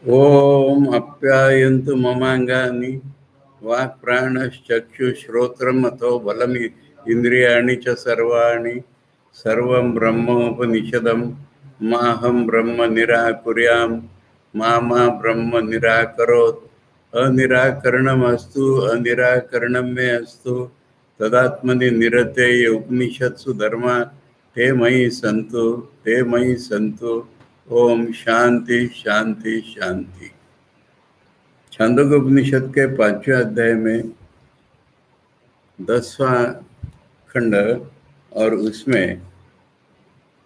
ओम आप्यायन्तु ममांगानि वाक्प्राणश्चक्षुश्रोत्रमथो बलम् इन्द्रियाणि च सर्वाणि सर्वं ब्रह्मोपनिषदं माहं ब्रह्म निराकुर्यां मा ब्रह्म निराकरोत् अनिराकरणमस्तु अनिराकरणं मे अस्तु तदात्मनि निरतेय उपनिषत्सु धर्मा ते मयि सन्तु ओम शांति शांति शांति। छांदोग्य उपनिषद के 5वें अध्याय में 10वां खंड और उसमें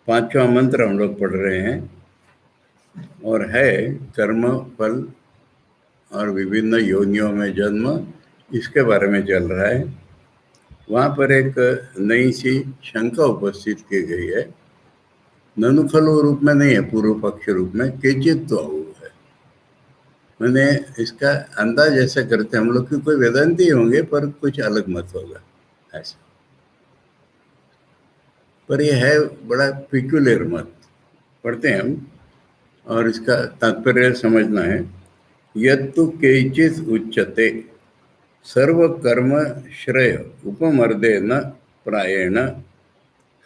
5वां मंत्र हम लोग पढ़ रहे हैं और है कर्म फल और विभिन्न योनियों में जन्म, इसके बारे में चल रहा है। वहाँ पर एक नई सी शंका उपस्थित की गई है। ननुफलो रूप में नहीं है, पूर्व पक्ष रूप में केचित तो है। मैंने इसका अंदाज ऐसा करते हम लोग कि कोई वेदांती होंगे पर कुछ अलग मत होगा ऐसा, पर यह है बड़ा पिक्युलर मत। पढ़ते हैं हम और इसका तात्पर्य समझना है। यत्तु केचित उच्यते सर्व कर्म श्रेय उपमर्दे न प्रायेण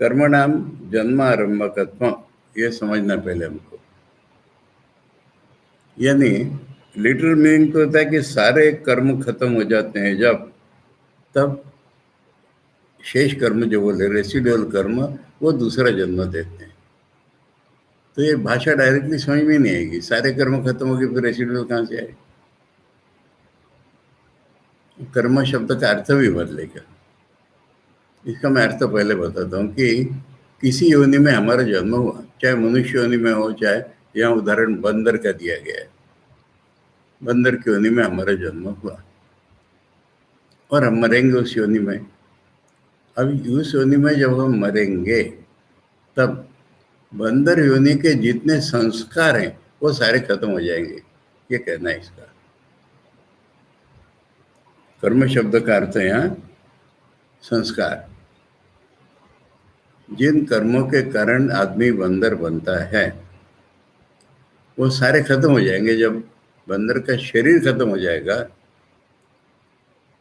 कर्मणाम जन्मारंभकत्व, ये समझना पहले हमको। यानी लिटरल मीनिंग तो होता है कि सारे कर्म खत्म हो जाते हैं जब, तब शेष कर्म जो बोले रेसिडुअल कर्म वो दूसरा जन्म देते हैं। तो ये भाषा डायरेक्टली समझ में नहीं आएगी। सारे कर्म खत्म हो गए फिर रेसिडुअल कहाँ से आए? कर्म शब्द का अर्थ भी बदलेगा। इसका मैं अर्थ पहले बताता हूँ कि किसी योनि में हमारा जन्म हुआ, चाहे मनुष्य योनि में हो, चाहे यहाँ उदाहरण बंदर का दिया गया है, बंदर की योनि में हमारा जन्म हुआ और हम मरेंगे उस योनि में। अब उस योनि में जब हम मरेंगे तब बंदर योनि के जितने संस्कार हैं वो सारे खत्म हो जाएंगे, ये कहना है इसका। कर्म शब्द का अर्थ है यहाँ संस्कार। जिन कर्मों के कारण आदमी बंदर बनता है वो सारे खत्म हो जाएंगे। जब बंदर का शरीर खत्म हो जाएगा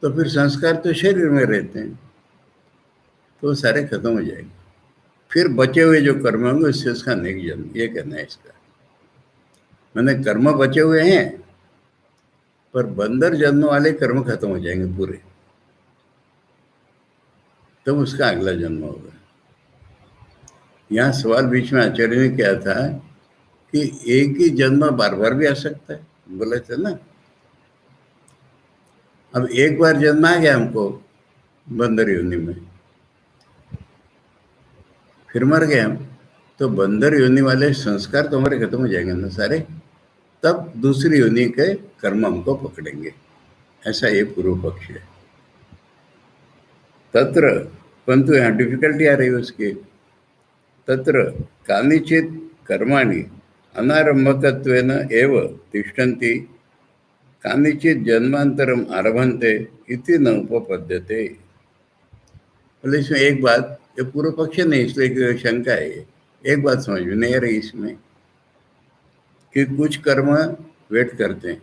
तो फिर संस्कार तो शरीर में रहते हैं, तो वो सारे खत्म हो जाएंगे। फिर बचे हुए जो कर्म होंगे उससे उसका नेक जन्म, ये कहना है इसका। मैंने कर्म बचे हुए हैं पर बंदर जन्म वाले कर्म खत्म हो जाएंगे पूरे, तब उसका अगला जन्म होगा। यहाँ सवाल बीच में आचार्य ने किया था कि एक ही जन्म बार बार भी आ सकता है, बोला था ना। अब एक बार जन्म आ गया हमको बंदर योनि में, फिर मर गए हम, तो बंदर योनि वाले संस्कार तो हमारे खत्म हो जाएंगे ना सारे, तब दूसरी योनि के कर्म हमको पकड़ेंगे, ऐसा ये पूर्व पक्ष है। तत्र, परंतु यहाँ डिफिकल्टी आ रही है उसकी। तत्र कानिचित कर्माणि अनारंभकत्वेन एव तिष्ठन्ति कानिचित जन्मांतरम आरभन्ते इति न उपपद्यते। बोले इसमें एक बात, ये पूर्व पक्ष नहीं इसलिए शंका है, एक बात समझ में नहीं आ रही इसमें कि कुछ कर्म वेट करते हैं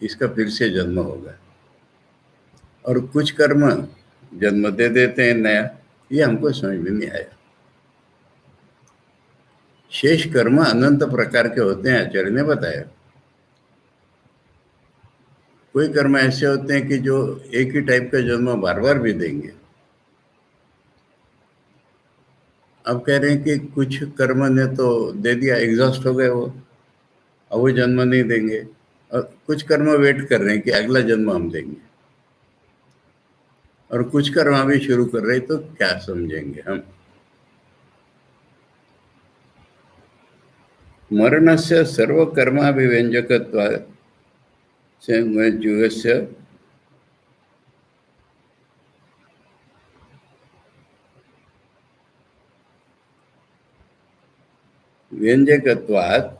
इसका फिर से जन्म होगा और कुछ कर्म जन्म दे देते हैं नया, ये हमको समझ में नहीं आया। शेष कर्म अनंत प्रकार के होते हैं, आचार्य ने बताया। कोई कर्म ऐसे होते हैं कि जो एक ही टाइप का जन्म बार बार भी देंगे। अब कह रहे हैं कि कुछ कर्म ने तो दे दिया, एग्जॉस्ट हो गए वो, अब वो जन्म नहीं देंगे, और कुछ कर्म वेट कर रहे हैं कि अगला जन्म हम देंगे, और कुछ कर्म अभी शुरू कर रहे हैं, तो क्या समझेंगे हम? मरणस्य सर्वकर्माभिव्यंजकत्वात् जुगस्य व्यंजकत्वात्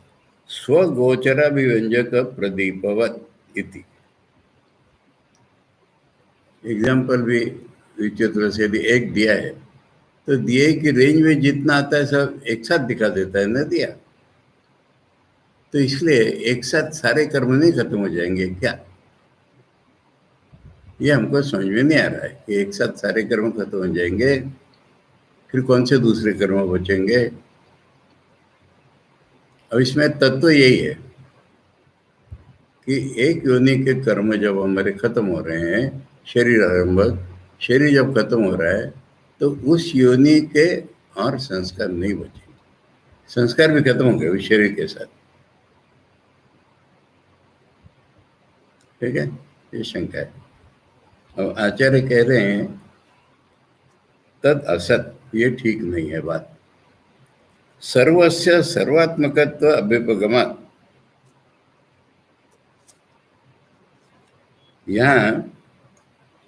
स्वगोचराभिव्यंजक प्रदीपवत् इति। एग्जाम्पल भी विचित्र से भी एक दिया है, तो दिए की रेंज में जितना आता है सब एक साथ दिखा देता है ना दिया। तो इसलिए एक साथ सारे कर्म नहीं खत्म हो जाएंगे क्या? ये हमको समझ में नहीं आ रहा है कि एक साथ सारे कर्म खत्म हो जाएंगे, फिर कौन से दूसरे कर्म बचेंगे? अब इसमें तत्व यही है कि एक योनि के कर्म जब हमारे खत्म हो रहे हैं, शरीर आरंभ, शरीर जब खत्म हो रहा है, तो उस योनि के और संस्कार नहीं बचेंगे, संस्कार भी खत्म हो गए उस शरीर के साथ। ठीक है, ये शंका है। अब आचार्य कह रहे हैं तद असत, ये ठीक नहीं है बात। सर्वस्य सर्वात्मकत्व अभ्युपगमात्, यहाँ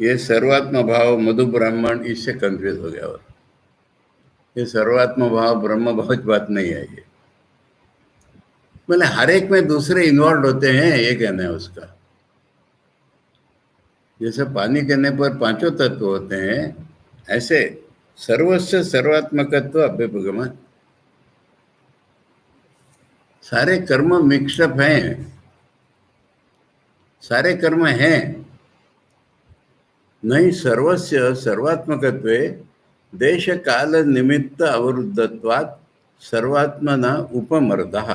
ये सर्वात्म भाव मधु ब्राह्मण इससे कंफ्यूज हो गया। और ये सर्वात्म भाव ब्रह्म भाव की बात नहीं है। ये मतलब हर एक में दूसरे इन्वॉल्व होते हैं, ये कहना है उसका। जैसे पानी कहने पर पांचों तत्व होते हैं, ऐसे सर्वस्व सर्वात्मकत्व अभ्युपगमात्, सारे कर्म मिक्सअप हैं, सारे कर्म हैं। नहीं सर्वस्य सर्वात्मकत्वे देश काल निमित्त अवरुद्धत्वात् सर्वात्मना उपमर्दः।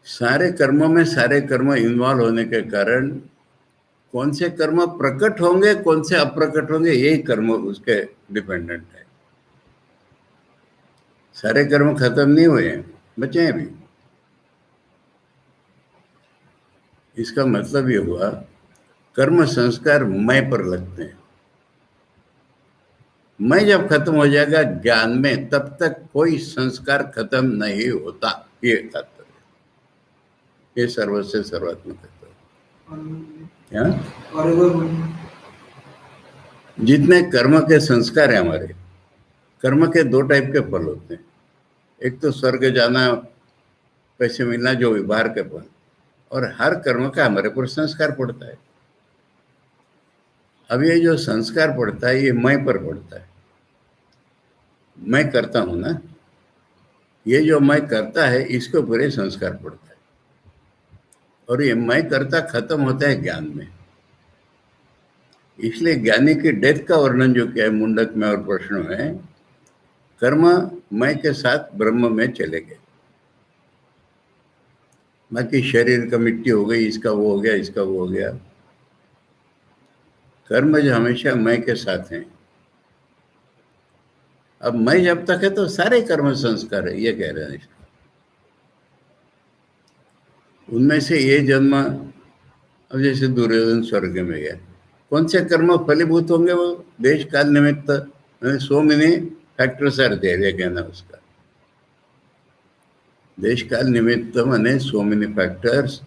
सारे कर्मों में सारे कर्म इन्वॉल्व होने के कारण कौन से कर्म प्रकट होंगे कौन से अप्रकट होंगे, यही कर्म उसके डिपेंडेंट है। सारे कर्म खत्म नहीं हुए हैं, बचे हैं अभी। इसका मतलब ये हुआ कर्म संस्कार मैं पर लगते हैं। मैं जब खत्म हो जाएगा ज्ञान में, तब तक कोई संस्कार खत्म नहीं होता, ये तात्पर्य। ये सर्वस्व सर्वात्मक है। जितने कर्म के संस्कार है हमारे, कर्म के दो टाइप के फल होते हैं। एक तो स्वर्ग जाना, पैसे मिलना, जो भी बाहर के फल, और हर कर्म का हमारे पर संस्कार पड़ता है। अब ये जो संस्कार पड़ता है ये मैं पर पड़ता है। मैं करता हूं ना, ये जो मैं करता है इसके ऊपर ये संस्कार पड़ता है। और ये मैं करता खत्म होता है ज्ञान में। इसलिए ज्ञानी की डेथ का वर्णन जो किया है मुंडक में और प्रश्नों में, कर्म मैं के साथ ब्रह्म में चले गए। बाकी शरीर का मिट्टी हो गई, इसका वो हो गया, इसका वो हो गया। कर्म जो हमेशा मैं के साथ हैं। अब मैं जब तक है तो सारे कर्म संस्कार है, ये कह रहे हैं। उनमें से ये जन्म, अब जैसे दुर्योधन स्वर्ग में गया, कौन से कर्म फलीभूत होंगे? वो देश काल निमित्त, so many factors are there, ये कहना उसका। देश काल निमित्त माने सो मेनी फैक्टर्स।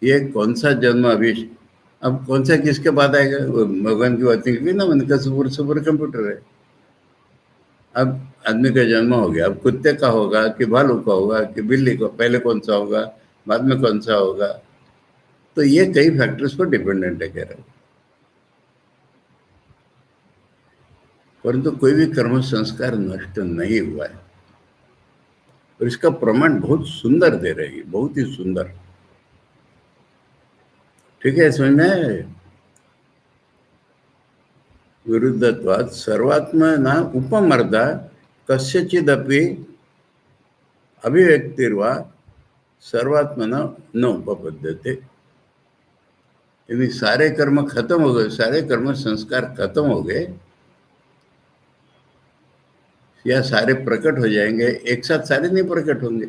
ये कौन सा जन्म अभी, अब कौन सा किसके बाद आएगा? भगवान की बात निकली ना, उनका सुपर कंप्यूटर है। अब आदमी का जन्म हो गया, अब कुत्ते का होगा कि भालू का होगा कि बिल्ली का, पहले कौन सा होगा, बाद में कौन सा होगा? तो ये कई फैक्टर्स पर डिपेंडेंट है, कह रहा हूं। परंतु कोई भी कर्म संस्कार नष्ट नहीं हुआ है, और इसका प्रमाण बहुत सुंदर दे रही है, बहुत ही सुंदर। ठीक है, समझ में आया? विरुद्धत्वात् सर्वात्मना उपमर्दा कस्यचिदपि अभिव्यक्तिर्वा सर्वात्मना न उपपद्यते। यानी सारे कर्म खत्म हो गए, सारे कर्म संस्कार खत्म हो गए, या सारे प्रकट हो जाएंगे। एक साथ सारे नहीं प्रकट होंगे,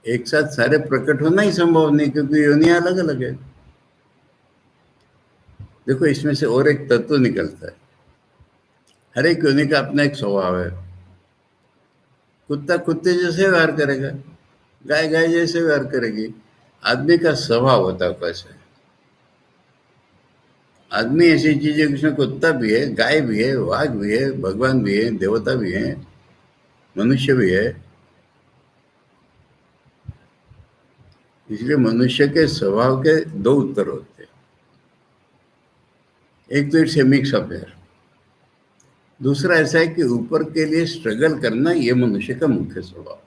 एक साथ सारे प्रकट होना ही संभव नहीं, क्योंकि योनियां अलग अलग है। देखो इसमें से और एक तत्व निकलता है। हर एक योनि का अपना एक स्वभाव है। कुत्ता कुत्ते जैसे व्यवहार करेगा, गाय गाय जैसे व्यवहार करेगी। आदमी का स्वभाव होता है कैसे। आदमी ऐसी चीज है, उसमें कुत्ता भी है, गाय भी है, वाघ भी है, भगवान भी है, देवता भी है, मनुष्य भी है। इसलिए मनुष्य के स्वभाव के दो उत्तर होते हैं। एक तो इट्स ए मिक्स अफेयर, दूसरा ऐसा है कि ऊपर के लिए स्ट्रगल करना ये मनुष्य का मुख्य स्वभाव,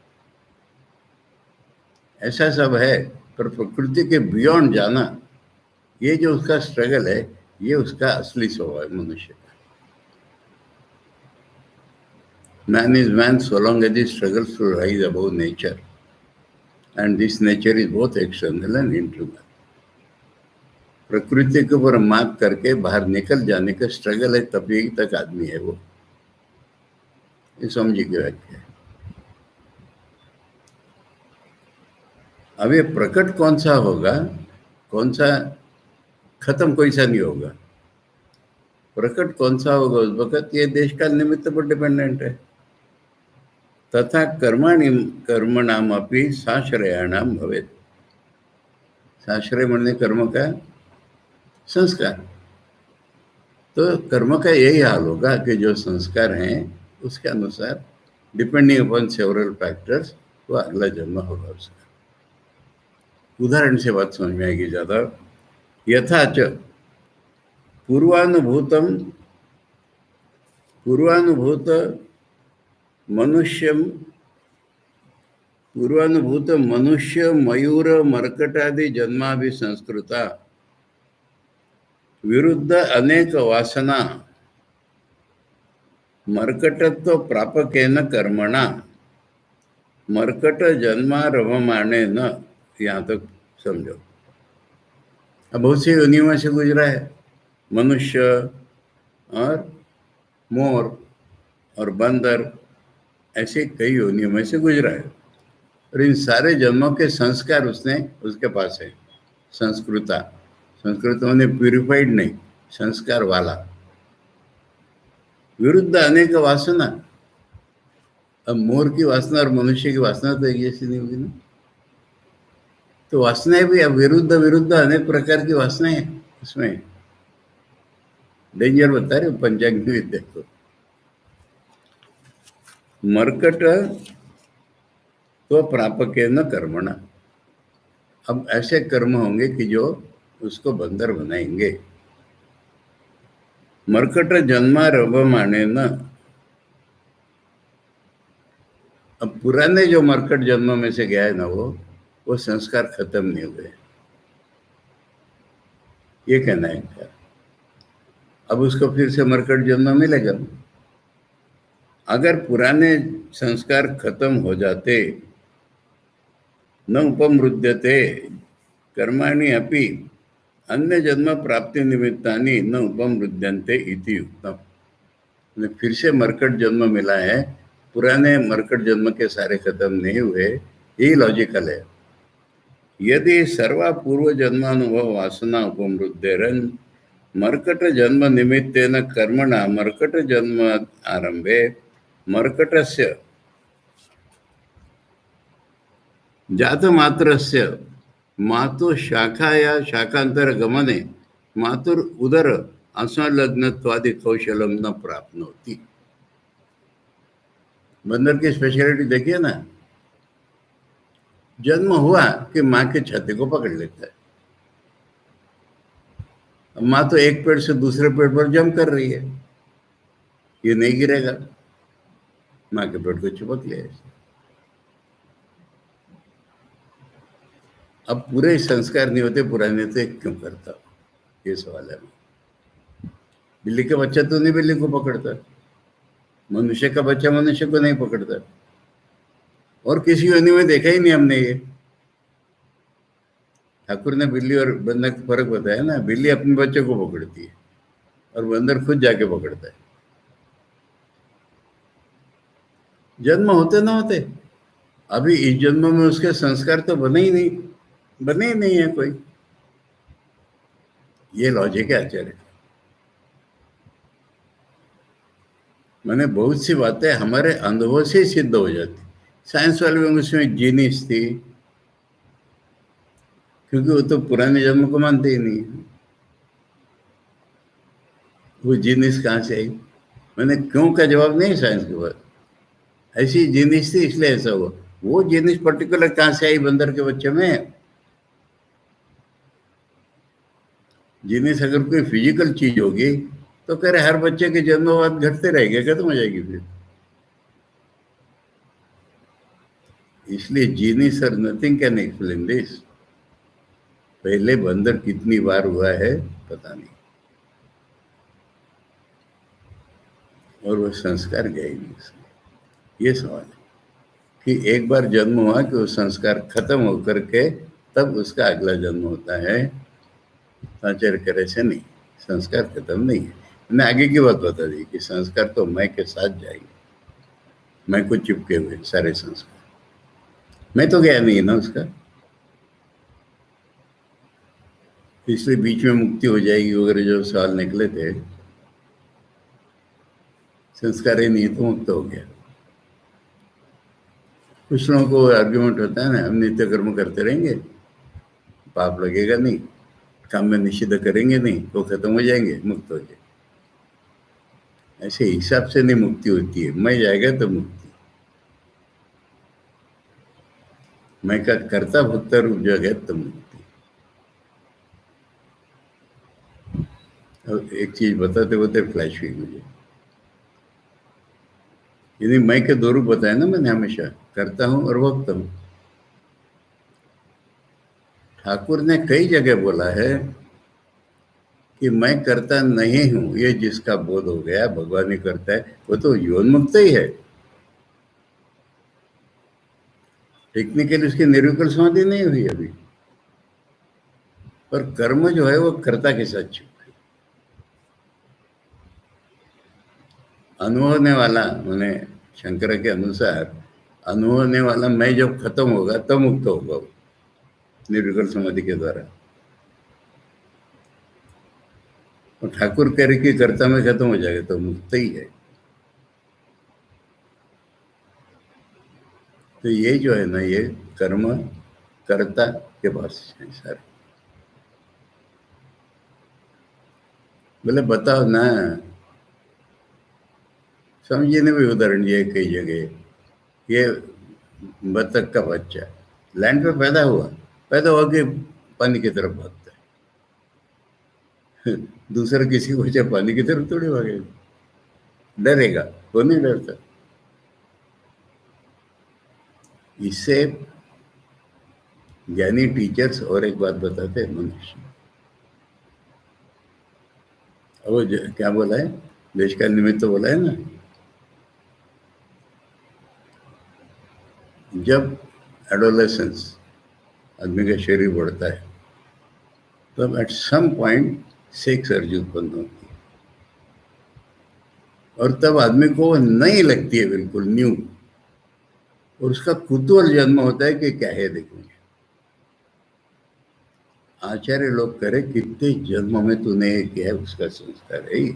ऐसा सब है। पर प्रकृति के बियॉन्ड जाना, ये जो उसका स्ट्रगल है, ये उसका असली स्वभाव है मनुष्य का। Man is man so long as he struggles to rise above nature, and this nature is both external and internal. प्रकृति के ऊपर मात करके बाहर निकल जाने का स्ट्रगल है, तभी तक आदमी है वो। ये समझी की व्याख्या है। अब ये प्रकट कौन सा होगा, कौन सा खत्म, कोई सा नहीं होगा। प्रकट कौन सा होगा उस वक्त, ये देश काल निमित्त पर डिपेंडेंट है। तथा कर्माणि कर्मणामपि साश्रयाणाम भवेत्। साश्रय म्हणणे कर्म का संस्कार। तो कर्म का यही हाल होगा कि जो संस्कार हैं उसके अनुसार, डिपेंडिंग अपॉन सेवरल फैक्टर्स, वो अगला जन्म होगा उसका। उदाहरण से बात समझ में आएगी ज्यादा। यथाच पूर्वानुभूत मनुष्य मयूर मर्कटादि जन्माभि संस्कृता विरुद्ध अनेक वासना मर्कटत्व प्रापकेन कर्मणा मर्कट जन्मारभमाणे न। यहाँ तक समझो। अब बहुत सी योनियों से गुजरा है मनुष्य और मोर और बंदर, ऐसे कई योनियों में से गुजरा है। और इन सारे जन्मों के संस्कार उसके पास है। संस्कृता, संस्कृत होने प्यूरिफाइड नहीं, संस्कार वाला। विरुद्ध अनेक वासना। अब मोर की वासना और मनुष्य की वासना तो एक जैसी नहीं होगी ना। तो वासनाएं भी अब विरुद्ध अनेक प्रकार की वासनाएं हैं उसमें। डेंजर बता रहे पंचांग विद्या को। मर्कट तो प्रापक है न कर्मणा। अब ऐसे कर्म होंगे कि जो उसको बंदर बनाएंगे। मर्कट जन्मारभमाणे न। अब पुराने जो मर्कट जन्म में से गया है ना, वो संस्कार खत्म नहीं हुए, ये कहना है क्या। अब उसको फिर से मर्कट जन्म मिलेगा। अगर पुराने संस्कार खत्म हो जाते, न उपमृद्यते कर्माणि अपि अन्य जन्म प्राप्ति निमित्तानि न उपमृद्यन्ते इति उक्तम। फिर से मर्कट जन्म मिला है, पुराने मर्कट जन्म के सारे खत्म नहीं हुए, यही लॉजिकल है। यदि सर्वा पूर्व जन्मानुभव वासना उपमृद्यरन मर्कट जन्म निमित्तेन कर्मणा मर्कट जन्म आरंभे मर्कटस्य जात मात्रस्य मातु शाखाया शाखांतर गमने मातुर उदर असंलग्नत्वादि कौशलम न प्राप्नोति। बंदर की स्पेशलिटी देखिए ना, जन्म हुआ कि माँ के छाती को पकड़ लेता है। अब माँ तो एक पेड़ से दूसरे पेड़ पर जंप कर रही है, ये नहीं गिरेगा, माँ के पेड़ को चिपक लिया। अब पूरे संस्कार नहीं होते पुराने, तो क्यों करता, ये सवाल है। बिल्ली का बच्चा तो नहीं बिल्ली को पकड़ता, मनुष्य का बच्चा मनुष्य को नहीं पकड़ता, और किसी योनि में देखा ही नहीं हमने ये। ठाकुर ने बिल्ली और बंदर का फर्क बताया ना। बिल्ली अपने बच्चे को पकड़ती है और बंदर खुद जाके पकड़ता है। जन्म होते ना होते, अभी इस जन्म में उसके संस्कार तो बने ही नहीं है कोई। ये लॉजिक है आचार्य। मैंने बहुत सी बातें हमारे अनुभव से सिद्ध हो जाती। साइंस वाले में उसमें जीनिस थी, क्योंकि वो तो पुराने जन्म को मानते ही नहीं। वो जीनिस कहाँ से आई, मैंने क्यों का जवाब नहीं साइंस के बाद। ऐसी जीनिस थी इसलिए ऐसा हुआ। वो जीनिस पर्टिकुलर कहाँ से आई बंदर के बच्चे में। जीनिस अगर कोई फिजिकल चीज होगी तो कह रहे हर बच्चे के जन्म बाद घटते रहेंगे, खत्म हो जाएगी फिर। इसलिए जीनी sir nothing can explain this. पहले बंदर कितनी बार हुआ है पता नहीं, और वो संस्कार गए नहीं उसमें। ये सवाल है कि एक बार जन्म हुआ कि वो संस्कार खत्म होकर के तब उसका अगला जन्म होता है। आचार्य करे से नहीं, संस्कार खत्म नहीं है। मैंने आगे की बात बता दी कि संस्कार तो मैं के साथ जाएंगे, मैं को चिपके हुए सारे संस्कार, मैं तो गया नहीं ना उसका। इसलिए बीच में मुक्ति हो जाएगी वगैरह जो सवाल निकले थे, संस्कार ही नहीं तो मुक्त हो गया। कुछ लोगों को आर्ग्यूमेंट होता है ना, हम नित्य कर्म करते रहेंगे, पाप लगेगा नहीं, काम में निषिद्ध करेंगे नहीं तो खत्म हो जाएंगे, मुक्त हो जाएंगे। ऐसे हिसाब से नहीं मुक्ति होती है, मैं जाएगा तो मुक्ति। मैं का कर्ता भोक्ता रूप जगह तो मुक्ति। अब एक चीज बताते होते फ्लैश हुई मुझे, यानी मैं के दो रूप बताया ना मैंने हमेशा, करता हूं और भोगता हूं। ठाकुर ने कई जगह बोला है कि मैं करता नहीं हूं, ये जिसका बोध हो गया भगवान ही करता है, वो तो यौन मुक्त ही है। टेक्निकली उसकी निर्विकल्प समाधि नहीं हुई अभी, पर कर्म जो है वो कर्ता के साथ चिपके। अनुभवने वाला मैंने शंकर के अनुसार, अनुभवने वाला मैं जब खत्म होगा तब मुक्त होगा वो, निर्विकल्प समाधि के द्वारा। और ठाकुर कह रहे कि कर्ता में खत्म हो जाएगा तो मुक्त ही है। तो ये जो है ना, ये कर्म कर्ता के पास है सारे। बोले बताओ ना, समझिए ने भी उदाहरण दिया कई जगह। ये बतख का बच्चा लैंड पे पैदा हुआ, पैदा होके पानी की तरफ भागता है। दूसरा किसी को चाहे पानी की तरफ थोड़ी भागेगा, डरेगा, वो नहीं डरता। इससे ज्ञानी टीचर्स और एक बात बताते हैं मनुष्य। अब वो क्या बोला है, देश का निमित्त तो बोला है ना, जब एडोलेसेंस आदमी का शरीर बढ़ता है तब एट सम पॉइंट सेक्स अर्जी उत्पन्न होती है, और तब आदमी को वो नई लगती है, बिल्कुल न्यू, और उसका कुतूहल जन्म होता है कि क्या है देखूंगे। आचार्य लोग करे कितने जन्म में तूने ये किया है, उसका संस्कार है ये।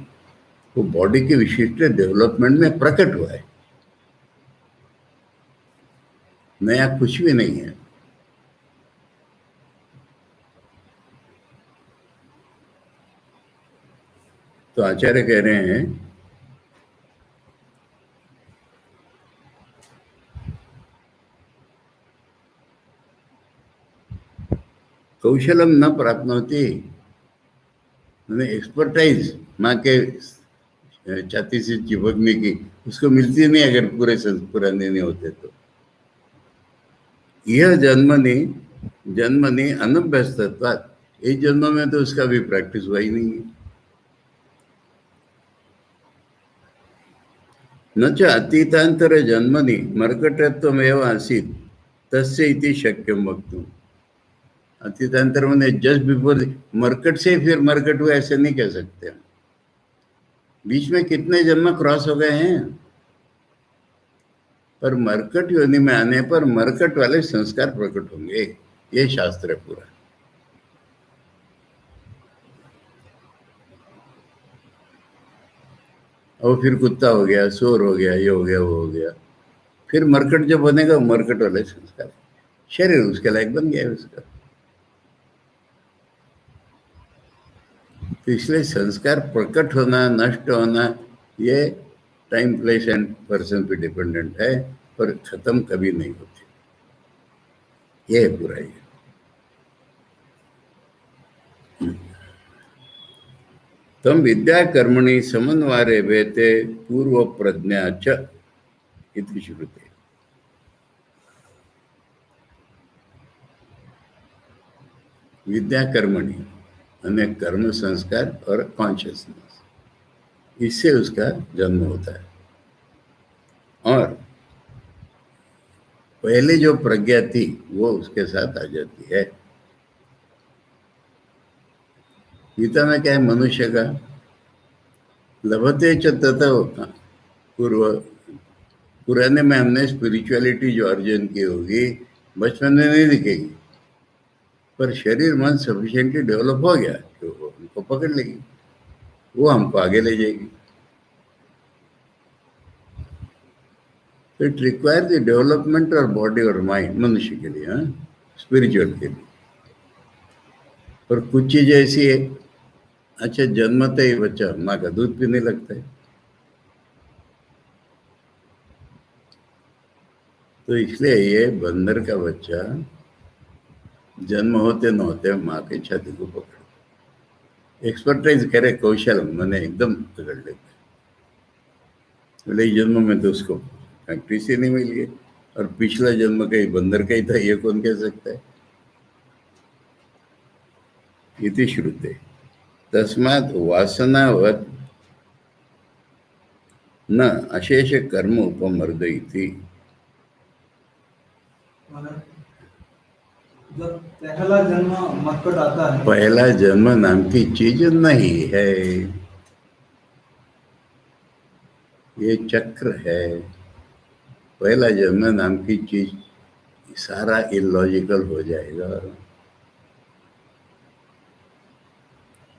वो बॉडी के विशिष्ट डेवलपमेंट में प्रकट हुआ है, नया कुछ भी नहीं है। तो आचार्य कह रहे हैं कौशलम न प्राप्त होती, मैंने एक्सपर्टाइज माँ के छाती से चिपकने की उसको मिलती नहीं अगर पूरे पुराने नहीं होते तो। यह जन्मनी अनभ्यस्तत्वात्, इस जन्म में तो उसका भी प्रैक्टिस हुआ ही नहीं है। न च अतीतांतर जन्मनि मर्कटत्वमेव आसीत् तस्य इति शक्यम वक्तुम। अतीतांतर मैंने जस्ट बिफोर मरकट से फिर मरकट हुआ ऐसे नहीं कह सकते हम। बीच में कितने जन्म क्रॉस हो गए हैं, पर मरकट योनि में आने पर मरकट वाले संस्कार प्रकट होंगे, ये शास्त्र है पूरा। और फिर कुत्ता हो गया, शोर हो गया, ये हो गया, वो हो गया, फिर मरकट जब बनेगा मरकट वाले संस्कार, शरीर उसके लायक बन गया है उसका। तो इसलिए संस्कार प्रकट होना नष्ट होना ये टाइम प्लेस एंड पर्सन पे डिपेंडेंट है, पर खत्म कभी नहीं होते, ये है पूरा ये। तम विद्या कर्मणि समन्वारे वेते पूर्व प्रज्ञा च इति श्रुते। विद्या कर्मणि यानी कर्म संस्कार और कॉन्शियसनेस, इससे उसका जन्म होता है। और पहले जो प्रज्ञा थी वो उसके साथ आ जाती है। गीता में क्या है, मनुष्य का लभते च तत पूर्व, पुराने में हमने स्पिरिचुअलिटी जो अर्जन की होगी बचपन में नहीं दिखेगी, पर शरीर मन सफिशिएंटली डेवलप हो गया तो वो हमको पकड़ लेगी, वो हमको आगे ले जाएगी। तो इट रिक्वायर द डेवलपमेंट और बॉडी और माइंड मनुष्य के लिए, हाँ, स्पिरिचुअल के लिए। और कुछ चीज ऐसी है, अच्छा जन्मते ही बच्चा माँ का दूध पीने लगता है, तो इसलिए ये बंदर का बच्चा जन्म होते न होते माँ के छाती को पकड़, एक्सपर्टाइज करे, कौशल मैंने एकदम पकड़ लेते। पहले जन्म में तो उसको प्रैक्टिस ही नहीं मिल गई, और पिछला जन्म कहीं बंदर का ही था, ये कौन कह सकता है। इति श्रुते तस्मात् वासनावत् न अशेष कर्म उपमर्दयति। जब पहला जन्म मरकट आता है, पहला जन्म नाम की चीज नहीं है, ये चक्र है। पहला जन्म नाम की चीज सारा इलॉजिकल हो जाएगा।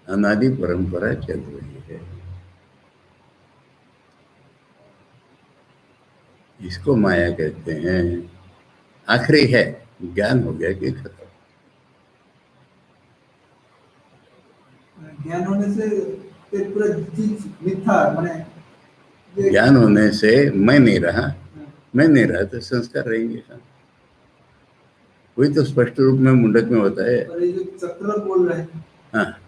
अनादि परंपरा चल रही है, इसको माया कहते हैं। आखिरी है, ज्ञान हो गया कि खत्म। ज्ञान होने से पूरा चीज मिथ्या माने ज्ञान होने से मैं नहीं रहा, मैं नहीं रहा तो संस्कार रहेंगे कहाँ? वही तो स्पष्ट रूप में मुंडक में होता है। और ये जो चक्र बोल रहे हैं, हाँ,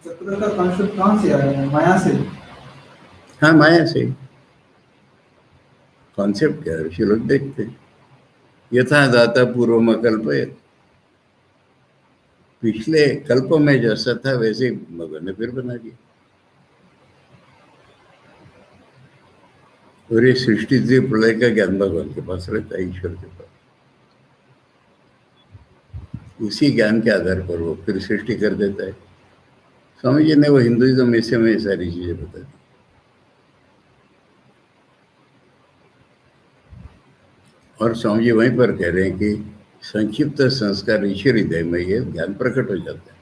चक्र का कॉन्सेप्ट कहाँ से आया है? माया से। हाँ, माया से। कॉन्सेप्ट क्या है, ऋषि लोग देखते हैं। यथा दाता पूर्व में कल्पयत, पिछले कल्प में जैसा था वैसे भगवान ने फिर बना दिया। और ये सृष्टि से प्रलय का ज्ञान भगवान के पास रहता है, ईश्वर के पास। उसी ज्ञान के आधार पर वो फिर सृष्टि कर देता है। स्वामी जी ने वो हिंदुइज्म में सारी चीजें बता दी। और स्वामी जी वहीं पर कह रहे हैं कि संक्षिप्त संस्कार ईश्वर हृदय में ये ज्ञान प्रकट हो जाता है।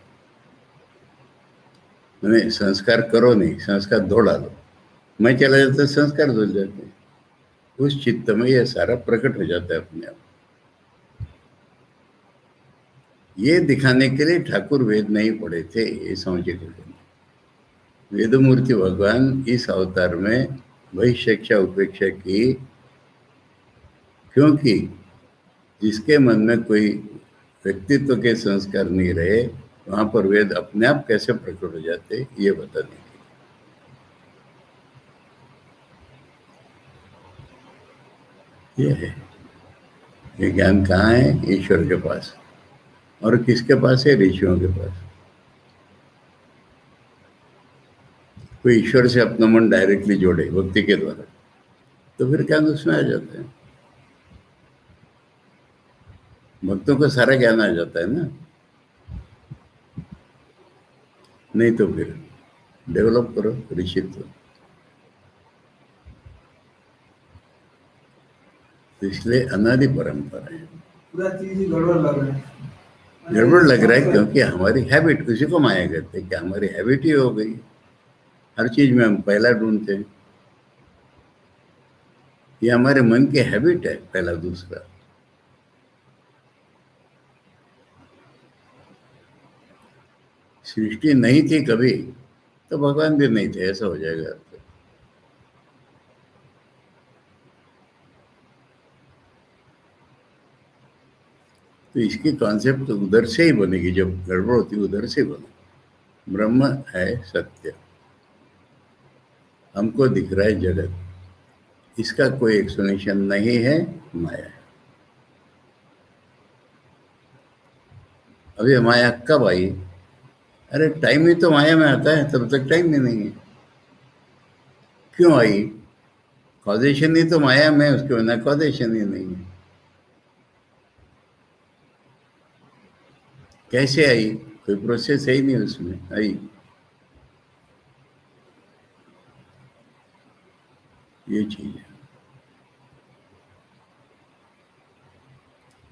मैंने संस्कार करो नहीं, संस्कार धो डालो, मैं चला जाता संस्कार धुल जाते हैं। उस चित्त में यह सारा प्रकट हो जाता है अपने आप। ये दिखाने के लिए ठाकुर वेद नहीं पढ़े थे, ये समझे के लिए। वेदमूर्ति भगवान इस अवतार में बहिशिक्षा उपेक्षा की, क्योंकि जिसके मन में कोई व्यक्तित्व के संस्कार नहीं रहे वहां पर वेद अपने आप कैसे प्रकट हो जाते, ये बताने के ये है। ये ज्ञान कहाँ है? ईश्वर के पास। और किसके पास है? ऋषियों के पास। कोई ईश्वर से अपना मन डायरेक्टली जोड़े भक्ति के द्वारा, तो फिर ज्ञान उसमें आ जाता है। भक्तों को सारा ज्ञान आ जाता है ना, नहीं तो फिर डेवलप करो ऋषित्व। तो इसलिए अनादि परंपरा है। पूरा चीज ही गड़बड़ लग रहा है, गड़बड़ लग रहा है क्योंकि हमारी हैबिट, उसी को माया कहते हैं कि हमारी हैबिट ही हो गई। हर चीज में हम पहला ढूंढते हैं, ये हमारे मन की हैबिट है, पहला दूसरा। सृष्टि नहीं थी कभी तो भगवान भी नहीं थे, ऐसा हो जाएगा। तो इसकी कॉन्सेप्ट तो उधर से ही बनेगी, जब गड़बड़ होती है उधर से बने। ब्रह्म है सत्य, हमको दिख रहा है जगत, इसका कोई एक्सप्लेनेशन नहीं है, माया है। अभी माया कब आई? अरे टाइम ही तो माया में आता है, तब तक टाइम ही नहीं है। क्यों आई? कॉजेशन ही तो माया में, उसके बिना कॉजेशन ही नहीं है। कैसे आई? कोई प्रोसेस है ही नहीं उसमें, आई। ये चीज है।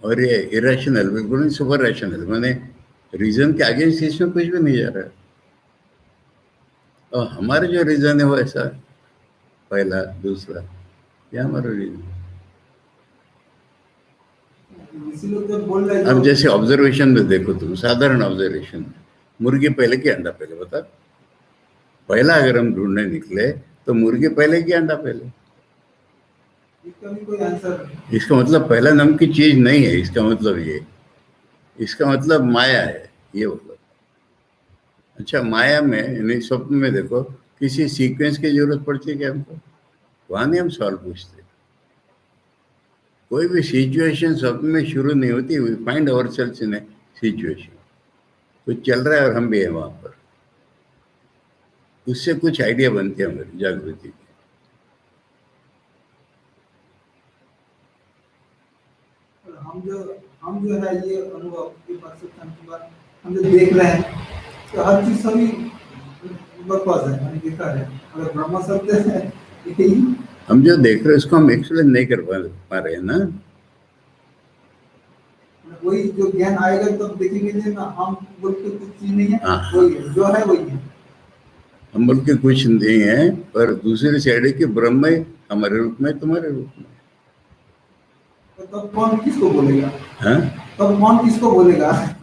और ये इरेशनल, बिल्कुल नहीं, सुपर रैशनल, मैंने रीजन के आगे इसमें कुछ भी नहीं जा रहा है। और हमारे जो रीजन है वो ऐसा, पहला दूसरा, ये हमारा रीजन। इसीलिए तो बोल रहे अब जो जैसे ऑब्जर्वेशन में देखो तुम, साधारण ऑब्जर्वेशन में, मुर्गी पहले कि अंडा पहले? बता। पहला अगर हम ढूंढने निकले तो मुर्गी पहले कि अंडा पहले? इसका भी कोई आंसर नहीं। इसका मतलब पहला नाम की चीज नहीं है, इसका मतलब ये, इसका मतलब माया है, ये मतलब। अच्छा, माया में यानी स्वप्न में देखो, किसी सीक्वेंस की जरूरत पड़ती है क्या हमको? वहां नहीं हम सवाल पूछते। कोई भी सिचुएशन स्वप्न में शुरू नहीं होती, we find ourselves in a situation. कुछ चल रहा है और हम भी हैं वहां पर, उससे कुछ आइडिया बनती है हमारी जागृति की। और हम जो है ये अनुभव ये परसेप्शन की बात हम जो देख रहे हैं, तो हर चीज सभी बकवास है, मैंने देखा है। अगर ब्रह्म सत्य है, यही हम जो देख रहे हैं उसको हम एक्सप्लेन नहीं कर पा रहे हैं ना। वही जो ज्ञान आएगा तब देखेंगे नहीं ना, हम बोल के कुछ चीज नहीं है, हाँ। वही है जो है वही है। हम बोल के कुछ नहीं है, पर दूसरी साइड है कि ब्रह्म है हमारे रूप में, तुम्हारे रूप में। तो तब कौन किसको बोलेगा? हाँ, तब कौन किसको बोलेगा?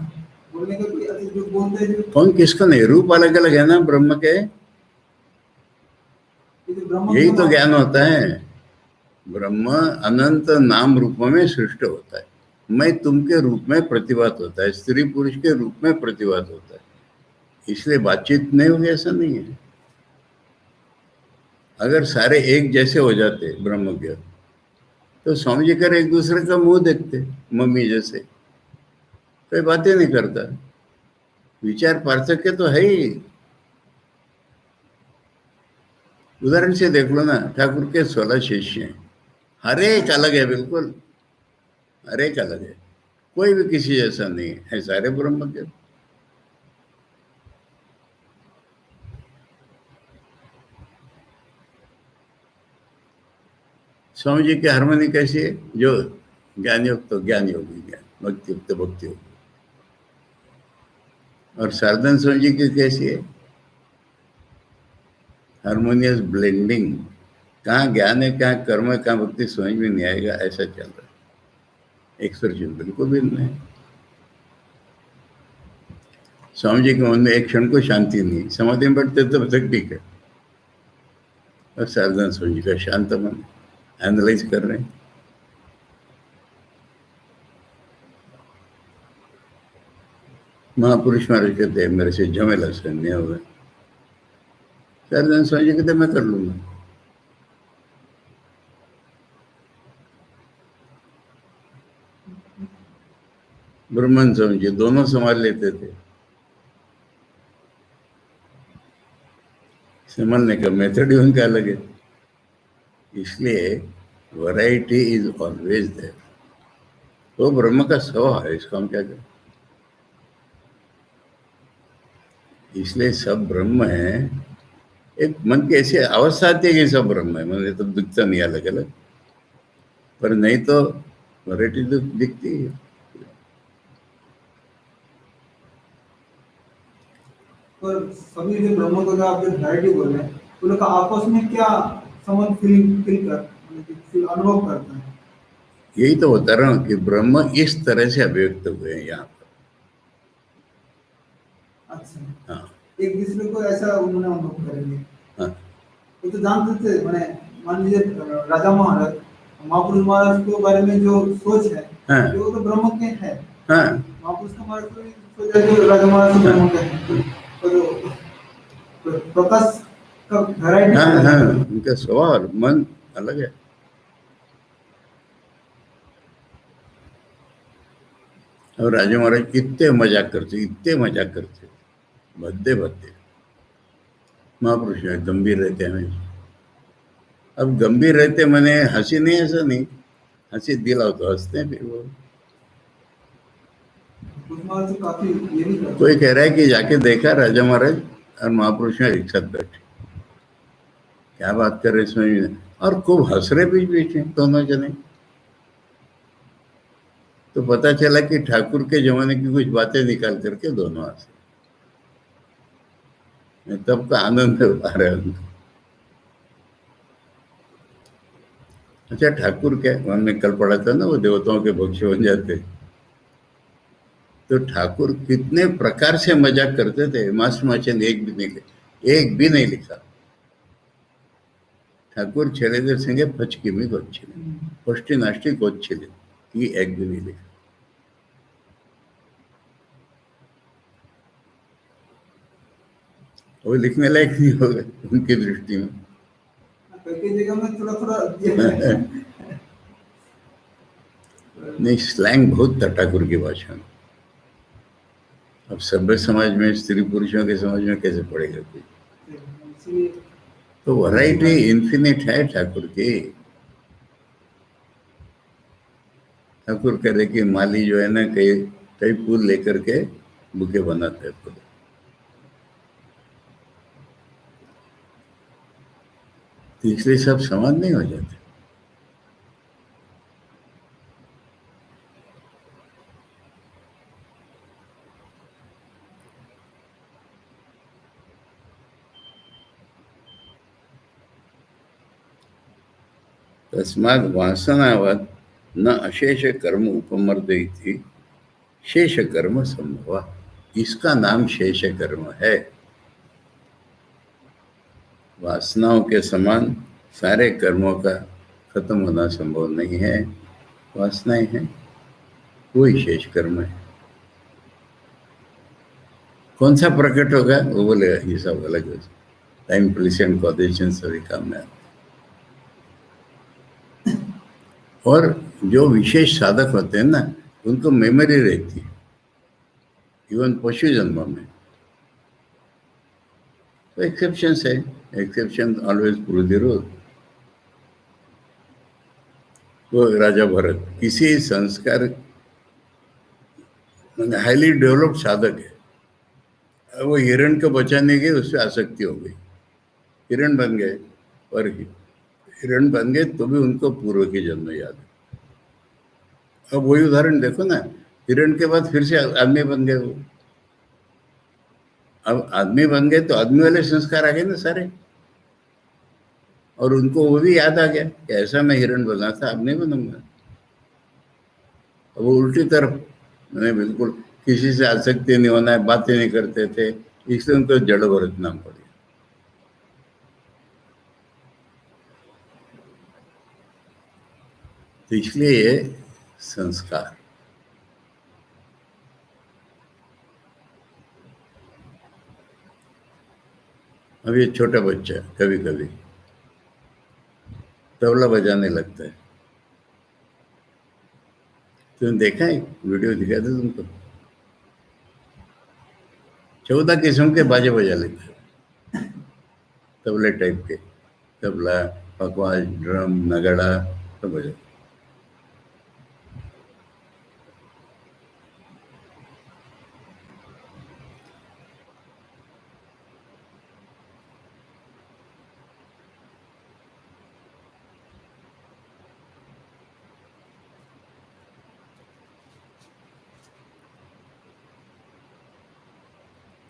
बोलने का कोई ऐसे जो बोलते हैं जो कौन किसका नहीं, रूप अलग अलग है ना ब्रह्म के। ये जो ब्रह्म यही क्यों तो ना- ज्ञान होता है। ब्रह्म अनंत नाम रूपों में सृष्ट होता है, मैं तुम के रूप में प्रतिभात होता है, स्त्री पुरुष के रूप में प्रतिभात होता है, इसलिए बातचीत नहीं होगी ऐसा नहीं है। अगर सारे एक जैसे हो जाते ब्रह्म के, तो स्वामी जी कर एक दूसरे का मुंह देखते, मम्मी जैसे, कोई बातें नहीं करता। विचार पार्थक्य तो है ही। उदाहरण से देख लो ना, ठाकुर के 16 शिष्य हैं, हर एक अलग है, बिल्कुल हर एक अलग है, कोई भी किसी जैसा नहीं है सारे ब्रह्म के। स्वामी जी की हारमोनी कैसी है? जो ज्ञान युक्त तो ज्ञान योगी ज्ञान, भक्ति युक्त भक्ति योगी। और साधन स्वामी जी की कैसी है? Harmonious blending. कहाँ ज्ञान है, कहाँ कर्म है, कहाँ भक्ति, समझ में नहीं आएगा, ऐसा चल रहा है। एक्सप्रेशन बिल्कुल भिन्न है। स्वामी जी के मन में एक क्षण को शांति नहीं, समाधि में बैठते तब तक ठीक है। और साधन स्वामी जी का शांत मन, एनालाइज कर रहे हैं। महापुरुष महाराज कहते हैं मेरे से झमेला सहन नहीं होगा। साधन स्वामी जी कहते मैं कर लूंगा। ब्रह्मन स्वामी जी दोनों संभाल लेते थे। संभालने का मेथड ही उनका अलग है, इसलिए वैरायटी इज ऑलवेज देयर। तो ब्रह्म का स्वभाव है, इसको हम क्या करें? इसलिए सब ब्रह्म है। एक मन की ऐसी अवस्था आती है कि सब ब्रह्म है, मन तो दिखता नहीं अलग अलग, पर नहीं तो वैरायटी तो दिखती है। पर सभी जो ब्रह्म को जो आप जो वैरायटी बोल रहे हैं, उन लोग का आपस में क्या संबंध फील अनुभव करता है? यही तो बता रहा हूँ कि ब्रह्म इस तरह से अभिव्यक्त हुए हैं यहाँ पर। अच्छा, हाँ एक दूसरे को ऐसा उन्होंने अनुभव करेंगे। हाँ वो तो जानते थे, मैंने मान लीजिए राजा महाराज, महापुरुष महाराज के बारे में जो सोच है, हाँ जो तो ब्रह्म के है। हाँ महापुरुष का महाराज को सोच है जो राजा महाराज तो ब्रह्म के है। तो प्रकाश का वैरायटी हाँ हाँ, उनका स्वभाव और मन अलग है। और राजा महाराज इतने मजाक करते, भद्दे भद्दे। महापुरुष है, गंभीर रहते हमेशा। अब गंभीर रहते मैंने हंसी नहीं, ऐसा नहीं, हंसी दिलाओ तो हंसते हैं फिर वो। कुछ महाराज तो काफी ये भी करते कोई कह रहा है कि जाके देखा राजा महाराज और महापुरुष में एक साथ बैठे, क्या बात कर रहे इसमें भी, और खूब हंस रहे बीच बीच में दोनों जने। तो पता चला कि ठाकुर के जमाने की कुछ बातें निकाल करके दोनों हंसे। तब का आनंद आ रहा है उनको। अच्छा, ठाकुर क्या, हमने कल पढ़ा था ना, वो देवताओं के भक्ष बन जाते। तो ठाकुर कितने प्रकार से मजाक करते थे। मास्टर माचन एक भी नहीं लिखा। ठाकुर छेलेदर संगे फचकिमी गोच्छिले, फष्टी नाष्टी गोच्छिले, ये एक भी नहीं लिखा। वो लिखने लायक नहीं होगा उनकी दृष्टि में। कई जगह में थोड़ा थोड़ा नहीं, स्लैंग बहुत था ठाकुर की भाषा में। अब सभ्य समाज में, स्त्री पुरुषों के समाज में कैसे पड़ेगा कोई। इसलिए तो वैरायटी इन्फिनिट है ठाकुर की। ठाकुर कह रहे कि माली जो है ना, कई कई फूल लेकर के बुके बनाते हैं खुद। तो इसलिए सब समान नहीं हो जाते। तस्माद वासनावत न अशेष कर्म उपमर्दयति शेष कर्म संभव। इसका नाम शेष कर्म है। वासनाओं के समान सारे कर्मों का खत्म होना संभव नहीं है। वासनाएं हैं, कोई शेष कर्म है। कौन सा प्रकट होगा वो बोलेगा, ये सब अलग है। टाइम, प्लेस एंड कॉजेशन सभी काम में आते। और जो विशेष साधक होते हैं ना, उनको मेमोरी रहती है, इवन पशु जन्म में। तो एक्सेप्शन है, exception always prove the rule. वो राजा भरत किसी संस्कार, हाईली डेवलप्ड साधक है। वो हिरण को बचाने गए, उससे आसक्ति हो गई, हिरण बन गए। और हिरण बन गए तो भी उनको पूर्व की जन्म याद है। अब वही उदाहरण देखो ना, हिरण के बाद फिर से आदमी बन गए वो। अब आदमी बन गए तो आदमी वाले संस्कार आ गए ना सारे, और उनको वो भी याद आ गया कि ऐसा मैं हिरण बना था, अब नहीं बनूंगा। अब वो उल्टी तरफ, मैंने बिल्कुल किसी से आसक्ति नहीं होना है, बातें नहीं करते थे, इसलिए उनको जड़ भरत नाम पड़ गया। तो इसलिए ये संस्कार। अब ये छोटा बच्चा कभी कभी तबला बजाने लगता है। तुमने देखा है, वीडियो दिखा था तुमको, 14 किस्म के बाजे बजा लेता है, तबले टाइप के। तबला, पकवाज, ड्रम, नगाड़ा सब बजा।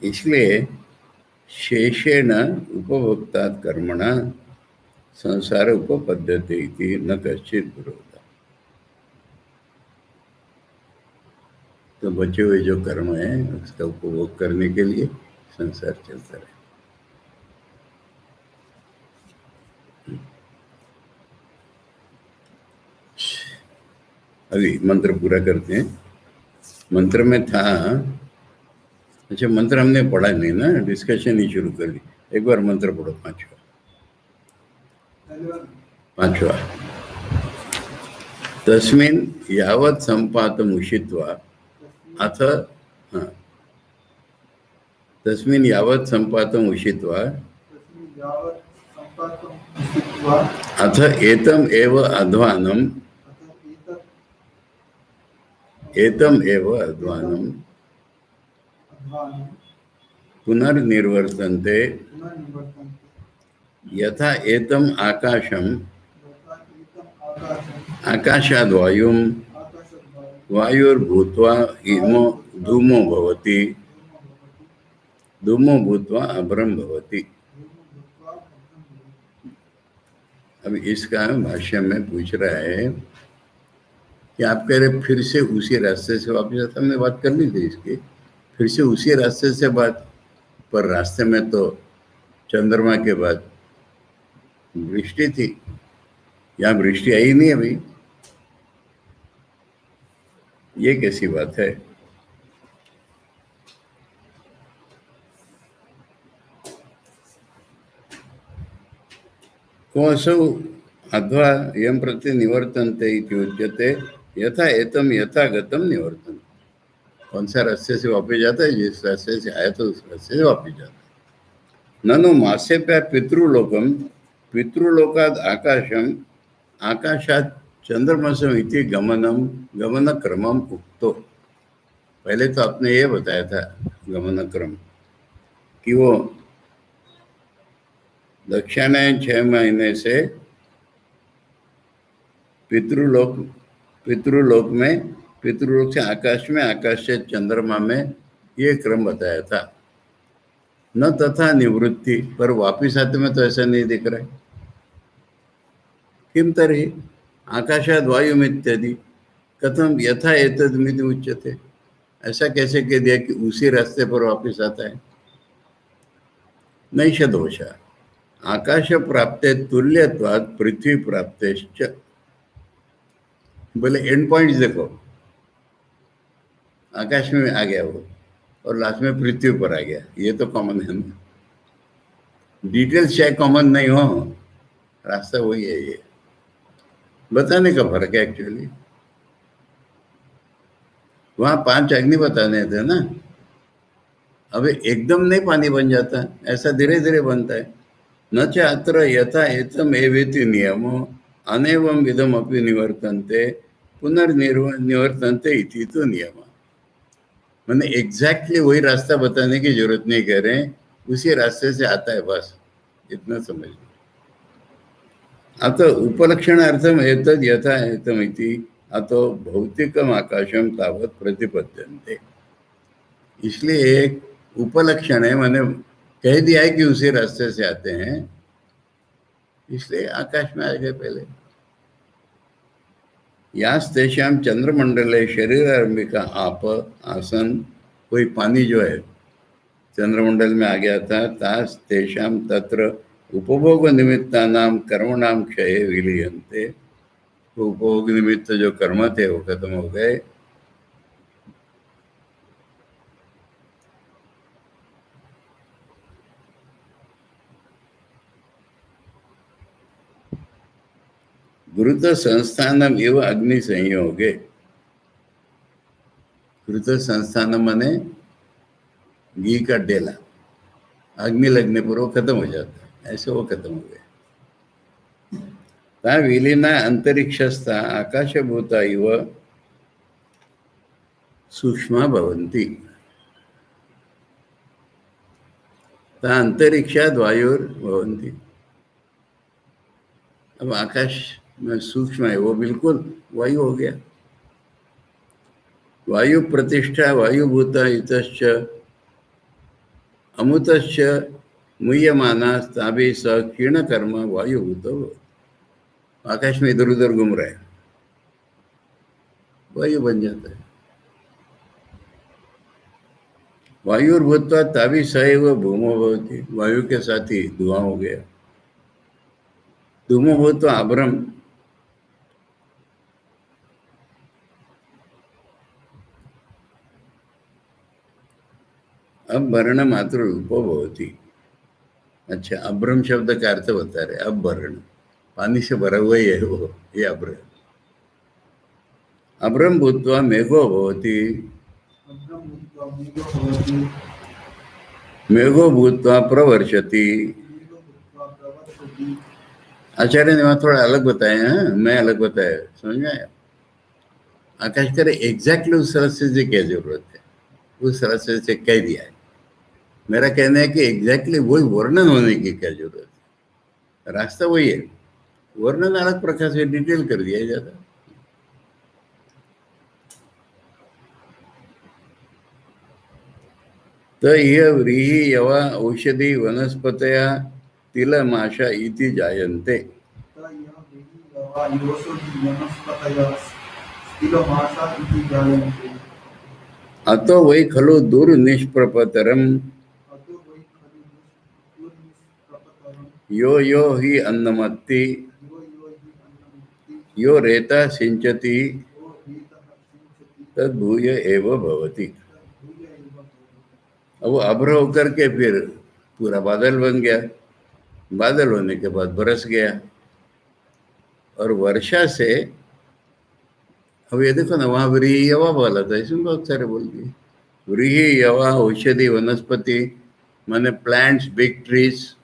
इसलिए शेषेण उपभोक्ता कर्मणा संसार उपपद्यते इति न कश्चित विरोध। तो बचे हुए जो कर्म है उसका उपभोग करने के लिए संसार चलता रहे। अभी मंत्र पूरा करते हैं। मंत्र में था, अच्छा मंत्र हमने पढ़ा नहीं ना, डिस्कशन ही शुरू कर दी। एक बार मंत्र पढ़ो, पांचवा। पहले बार पांचवा। तस्मिन् यावत् संपातम् उषित्वा अथ हाँ, तस्मिन् यावत् संपातम् उषित्वा तस्मिन् यावत् सम्पातम् उषित्वा अथ एतम् एव अध्वानम् अथ एतम् एव अध्वानम् अध्वानं पुनर्निर्वर्तन्ते पुनर्निवर्तन्ते यथा एतम् आकाशम् यथा एतम् आकाशम् आकाशाद् वायुम् आकाशद्वारा वायुर्भूत्वा हिमो धूमो भवति, धूमो भवति धूमो भूत्वा अभ्रं भवति। धूमो भूत्वा भद्रं भवति। अब इसका भाष्य में पूछ रहा है कि आप कह रहे फिर से उसी रास्ते से वापस आता। हमने बात कर ली थी इसकी, फिर से उसी रास्ते से बात, पर रास्ते में तो चंद्रमा के बाद वृष्टि थी, यहाँ वृष्टि आई नहीं अभी, ये कैसी बात है? कोऽसौ अध्वा यं प्रति निवर्तन्ते इति उच्यते यथा एतम यथा गतम निवर्तन्ते। कौन सा रास्ते से वापस जाता है? जिस रास्ते से आया तो उस रास्ते से वापस जाता है। ननु मासेप्य पितृलोकम पितृलोकाद आकाशम आकाशात चंद्रमसम इति गमनम गमनक्रमम उक्तो। पहले तो आपने ये बताया था गमनक्रम कि वो दक्षिणायन 6 महीने से पितृलोक में, पितृलोक से आकाश से चंद्रमा में, ये क्रम बताया था। न तथा निवृत्ति, पर वापिस आते में तो ऐसा नहीं दिख रहा है। किम तर्हि आकाशाद वायुम इत्यादि कथम यथा एतद्मिति उच्यते। ऐसा कैसे कह दिया कि उसी रास्ते पर वापिस आता है? नैष दोष आकाश प्राप्ते तुल्यत्वात् पृथ्वी प्राप्तेश्च। बोले एंड पॉइंट्स देखो, आकाश में आ गया वो और लास्ट में पृथ्वी पर आ गया, ये तो कॉमन है ना। डिटेल्स चाहे कॉमन नहीं हो, रास्ता वही है। ये बताने का फर्क है एक्चुअली। वहां 5 अग्नि बताने थे ना, अब एकदम नहीं पानी बन जाता, ऐसा धीरे धीरे बनता है। न च अत्र यथा एतम एवेति नियमो अनेवम विधम अपि निवर्तन्ते पुनर्निवर्तन्ते इति तो नियम। मैंने एग्जैक्टली वही रास्ता बताने की जरूरत नहीं कह रहे हैं, उसी रास्ते से आता है, बस इतना समझ लो। अतः उपलक्षणार्थम एतद् यथा एतम इति अतो भौतिकम आकाशम तावत प्रतिपद्यन्ते। इसलिए एक उपलक्षण है, मैंने कह दिया है कि उसी रास्ते से आते हैं, इसलिए आकाश में आ गए पहले। यास्तेषाम चंद्रमंडले शरीर आरंभिका आप आसन, कोई पानी जो है चंद्रमंडल में आ गया था, तास तेषाम तत्र उपभोग निमित्तानाम कर्मणाम क्षये विलीयन्ते। वो उपभोग निमित्त जो कर्म थे वो खत्म हो गए। घृत संस्थानम एवं अग्नि संयोगे। घृत संस्थानम माने घी का डेला, अग्नि लगने पर वो खत्म हो जाता है, ऐसे वो खत्म हो गया। ता विलीना अंतरिक्षस्था आकाशभूता इव सूक्ष्मा भवन्ति। ता अंतरिक्षाद वायुर्भवन्ति। अब आकाश में सूक्ष्म है, वो बिल्कुल वायु हो गया। वायु प्रतिष्ठा वायुभूता इतश्च अमुतश्च मुह्यमाना ताभि स क्षीण कर्म वायुभूत। आकाश में इधर उधर घूम रहा है, वायु बन जाता है। वायुर्भूत्वा ताभि स एव भूमो भवति। वायु के साथ ही धुआं हो गया। धूमो भूत्वा अभ्रम, अब वर्ण मात्र रूपो भवति। अच्छा, अभ्रम शब्द का अर्थ बता रहे, अब भरण, पानी से भरा हुआ ही है वो, ये अभ्रम। अभ्रम भूत्वा मेघो भवति, अभ्रम भूत्वा मेघो भवति, मेघो भूत्वा प्रवर्षति। मेघो भूत्वा प्रवर्षति। आचार्य ने वहाँ थोड़ा अलग बताया है, मैं अलग बताया, समझ में आया? आकाश करे एग्जैक्टली उस तरह से क्या जरूरत है, उस तरह से कह दिया है। मेरा कहना है कि एग्जैक्टली वही वर्णन होने की क्या जरूरत है, रास्ता वही है, वर्णन अलग प्रकार से डिटेल कर दिया जाता। तो यह व्रीहि यवा औषधि वनस्पतया तिलमाशा इति जायन्ते। त यः वेदी यवा योषधि वनस्पतयः तिलमाशा इति जायन्ते। अतो वै खलु दुर्निष्प्रपतरम् अतो वै खलु दुर्निष्प्रपतरम् यो यो हि अन्नमत्ति यो यो हि अन्नमत्ति यो रेता सिंचति यो वीतः सिञ्चति तद्भूय एव भवति। तद्भूय एव भवति। अब वो अभ्र होकर के फिर पूरा बादल बन गया, बादल होने के बाद बरस गया, और वर्षा से, अब ये देखो ना, वहाँ व्रीहि यवा बोला था, इसमें बहुत सारे बोल दिए। व्रीहि यवा औषधि वनस्पति माने प्लांट्स, बिग ट्रीज,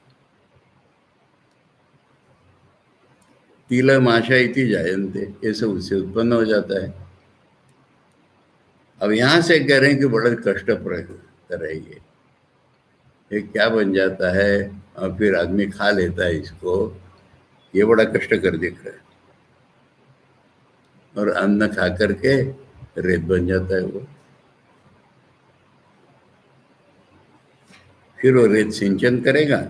तिलमाशा इति जायन्ते, ये सब उससे उत्पन्न हो जाता है। अब यहाँ से कह रहे हैं कि बड़ा कष्टप्रद तरह ये क्या बन जाता है, और फिर आदमी खा लेता है इसको, ये बड़ा कष्टकर दिख रहा है। और अन्न खा करके रेत बन जाता है वो, फिर वो रेत सिंचन करेगा,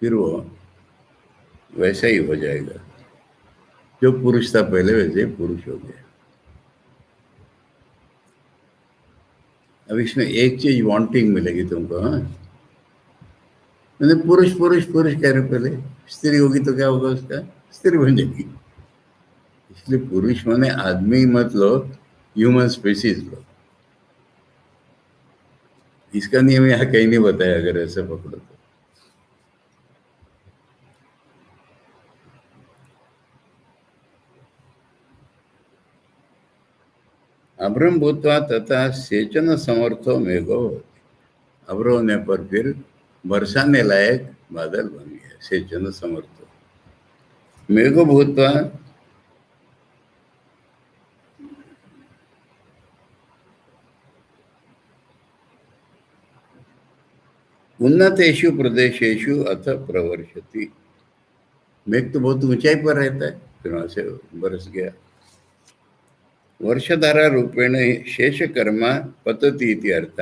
फिर वो वैसा ही हो जाएगा, जो पुरुष था पहले वैसे ही पुरुष हो गया। अब इसमें एक चीज वांटिंग मिलेगी तुमको, हाँ, मैंने पुरुष पुरुष पुरुष कह रहे पहले, स्त्री होगी तो क्या होगा, उसका स्त्री बन जाएगी। इसलिए पुरुष माने आदमी मत लो, ह्यूमन स्पीसीज लो। इसका नियम यहाँ कहीं नहीं बताया, अगर ऐसे पकड़ो तो। अभ्रम भूत्वा तथा सेचन समर्थो मेघो, अभ्र होने पर फिर बरसाने लायक बादल बन गया, सेचन समर्थो मेघो भूत्वा। उन्नतेषु प्रदेशेषु अथ प्रवर्षति, मेघ तो बहुत ऊंचाई पर रहता है, फिर वहां से बरस गया। वर्षधारा रूपेण शेष कर्म पतति इति अर्थ।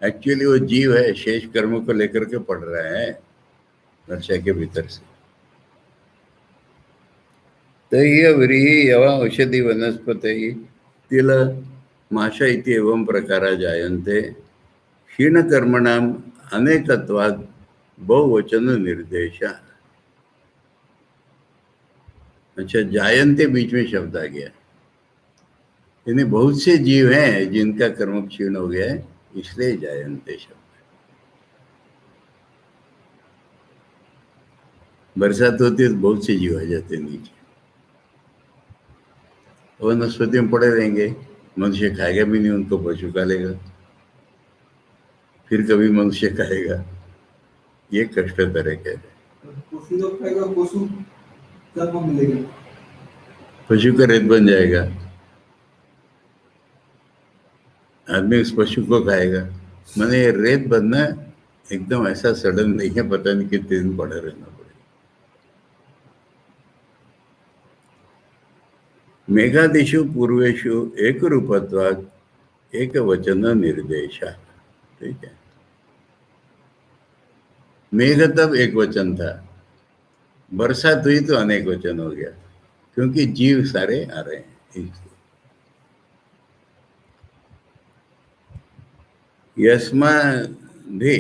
एक्चुअली वो जीव है, शेष कर्म को लेकर के पढ़ रहा है वर्षा के भीतर से। तैः व्रीहि यवा औषधि वनस्पतयः तिल माशा इति एवं प्रकारा जायन्ते। क्षीणकर्मणाम अनेकत्वात् बहुवचन निर्देश। अच्छा, जायन्ते बीच में शब्द आ गया, यानी बहुत से जीव हैं जिनका कर्म क्षीण हो गया है, इसलिए जायन्ते शब्द। बरसात होती है तो बहुत से जीव आ जाते हैं नीचे, वनस्पति में पड़े रहेंगे, मनुष्य खाएगा भी नहीं उनको, पशु खा लेगा, फिर कभी मनुष्य खाएगा, ये कष्ट तरह कह रहे। पशु लोग खाएगा, पशु जन्म मिलेगा, पशु का रेत बन जाएगा, आदमी उस पशु को खाएगा। मैंने ये रेत बनना एकदम ऐसा सडन नहीं है, पता नहीं कितने दिन पड़ा रहना पड़ेगा। मेघादिषु पूर्वेषु एक रूपत्वात् एक वचन निर्देश, ठीक है। मेघ तब एक वचन था, बरसात हुई तो अनेक वचन हो गया, क्योंकि जीव सारे आ रहे हैं इसलिए। यस्माद्धि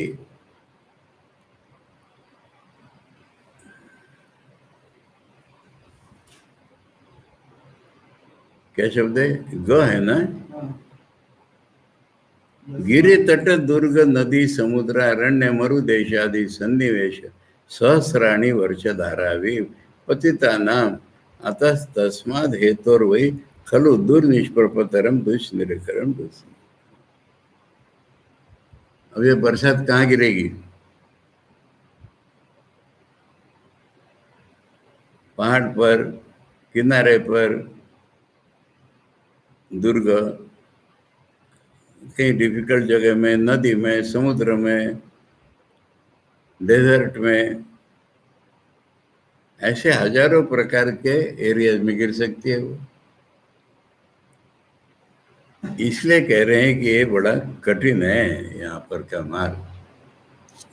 क्या शब्द है, ग है ना, हाँ, गिरी तट दुर्ग नदी समुद्र अरण्य मरुदेशादी सन्निवेश सहस्राणी वर्ष धारावी पतितानाम आता तस्माद हेतोर्वै खलु दुर्निष्प्रपतरम दुष्निरकरम दुष्। अब ये बरसात कहाँ गिरेगी? पहाड़ पर, किनारे पर, दुर्ग, कहीं डिफिकल्ट जगह में, नदी में, समुद्र में, डेजर्ट में, ऐसे हजारों प्रकार के एरियाज में गिर सकती है वो। इसलिए कह रहे हैं कि ये बड़ा कठिन है यहाँ पर का मार्ग,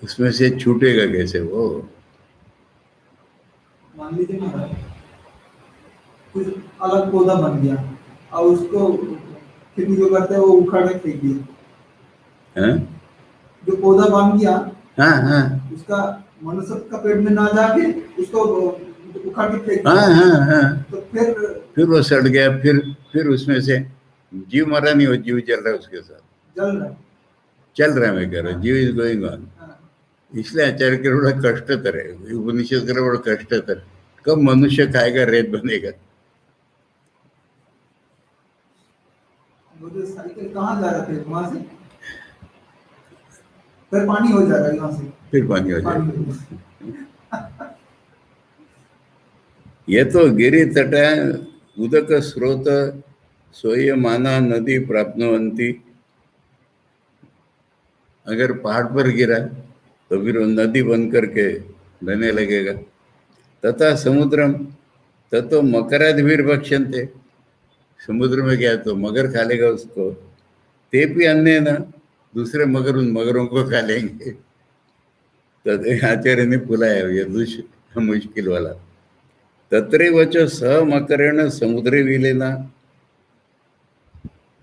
उसमें से छूटेगा कैसे वो? मान लीजिए महाराज कुछ अलग पौधा बन गया और उसको खेती जो करते हैं वो उखाड़ के फेंक दिया। हाँ जो पौधा बन गया, हाँ हाँ उसका मनुष्य का पेट में ना जाके उसको उखाड़ के फेंक हाँ दिया। हाँ हाँ, तो फिर वो सड़ गया, फिर उसमें से जीव मरा नहीं, वो जीव चल रहा है उसके साथ, जल रहा है। चल रहा है। मैं कह रहा हूँ जीव इज गोइंग ऑन। हाँ। इसलिए आचार्य के बड़ा कष्टतर है, उपनिषद का बड़ा कष्टतर। कब मनुष्य खाएगा, रेत बनेगा। वो जो साइकिल कहाँ जा रहा था वहां से, फिर पानी हो जाएगा यहाँ से, फिर पानी हो पानी जाएगा। हो जाएगा। ये तो गिरि तट उदक स्रोत सोयमाना नदी प्राप्नुवन्ति। अगर पहाड़ पर गिरा तो फिर वो नदी बन करके बहने लगेगा। तथा समुद्रम ततो मकरादिभिर्भक्ष्यन्ते। समुद्र में गया तो मगर खा लेगा उसको। ते भी अन्य ना, दूसरे मगर उन मगरों को खा लेंगे। तो आचार्य ने बुलाया ये मुश्किल वाला। तत्रैव च स मकरेण समुद्रे विलीना।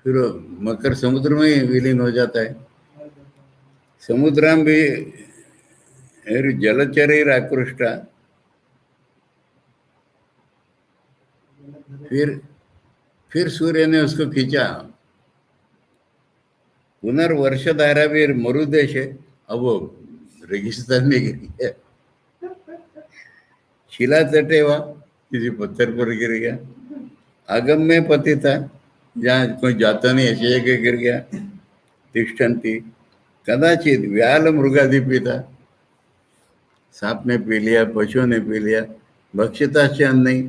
फिर वो मकर समुद्र में ही विलीन हो जाता है। समुद्राम भी जलचर आकृष्टा। फिर सूर्य ने उसको खींचा। पुनर्वर्ष धारावीर मरुदेश है, अब वो रेगिस्तान में गिर गया। शिला तटे हुआ, किसी पत्थर पर गिर गया। आगम में पति था, जहाँ कोई जाता नहीं ऐसी जगह गिर गया। तिष्ठन्ति कदाचित व्याल मृगादि था, सांप ने पी लिया, पशु ने पी लिया। भक्षिता से अन्न नहीं,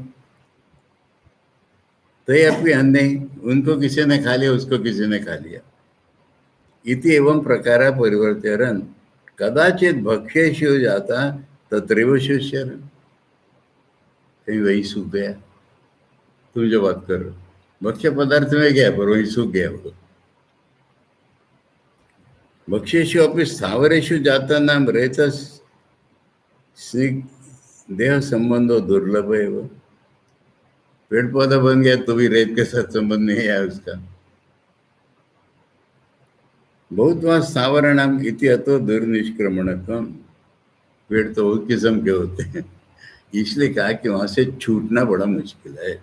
तो ये अपनी अन्न नहीं, उनको किसी ने खा लिया, उसको किसी ने खा लिया। इति एवं प्रकारा परिवर्तन कदाचित भक्ष्येषु जाता तत्रैव शुष्यन्। कहीं वही सूख गया। तुम जो बात कर रहे हो, भक्ष्य पदार्थ में गया पर वही सूख गया वो। भक्ष्येषु अपि स्थावरेषु जाता नाम रहता देह संबंधो दुर्लभ है। वो पेड़ पौधा बन गया तो भी रेत के साथ संबंध नहीं है उसका। बहुत वहां स्थावर नाम इति अतो दुर्निष्क्रमणत्वम। पेड़ तो वो किस्म के होते हैं, इसलिए कहा कि वहां से छूटना बड़ा मुश्किल है।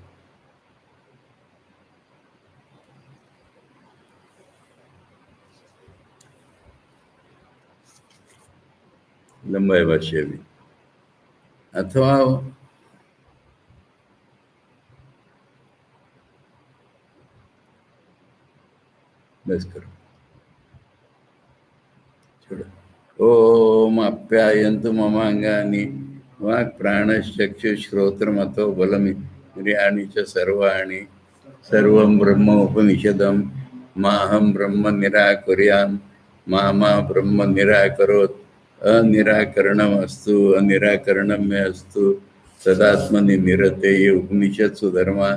लंबा है भाष्य भी। अथवा बस करो, छोड़ो। ओम आप्यायन्तु ममांगानि वाक् प्राणश्चक्षुश्रोत्रमतो बलमिन्द्रियाणि च सर्वाणि सर्वं ब्रह्म उपनिषदं माहं ब्रह्म निराकुर्याम् मा ब्रह्म निराकरोत्। अनिराकरणमस्तु अनिराकरणं मे अस्तु तदात्मनि निरते। ये उपनिषत्सु धर्मा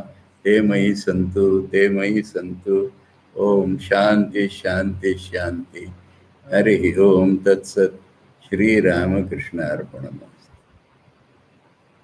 ते मयि सन्तु ते मयि सन्तु। ओम शांति शांति शांति। हरि ओम तत्सत। श्री रामकृष्ण अर्पणमस्तु।